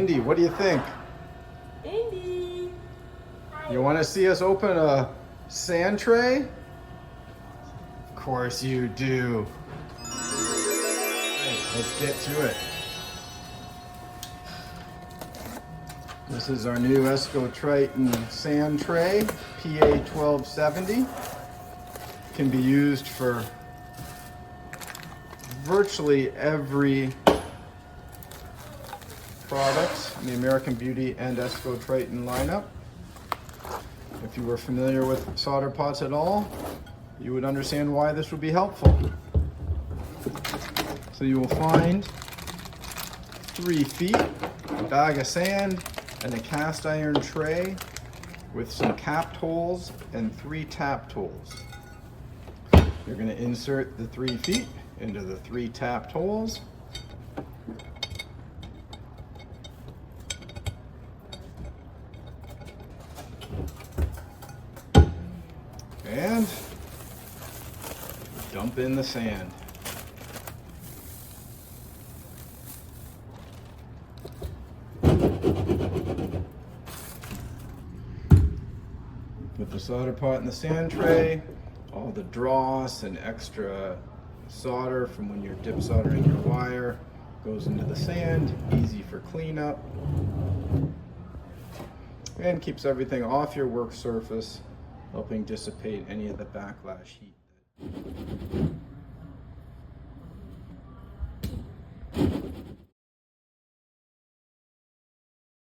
Indy, what do you think? Indy! You want to see us open a sand tray? Of course you do. Right, let's get to it. This is our new Esico Triton sand tray, PA 1270. Can be used for virtually every product in the American Beauty and Esico Triton lineup. If you were familiar with solder pots at all, you would understand why this would be helpful. So you will find 3 feet, a bag of sand, and a cast iron tray with some capped holes and 3 tapped holes. You're going to insert the 3 feet into the 3 tapped holes. And dump in the sand. Put the solder pot in the sand tray. All the dross and extra solder from when you're dip soldering your wire goes into the sand, easy for cleanup, and keeps everything off your work surface, helping dissipate any of the backlash heat.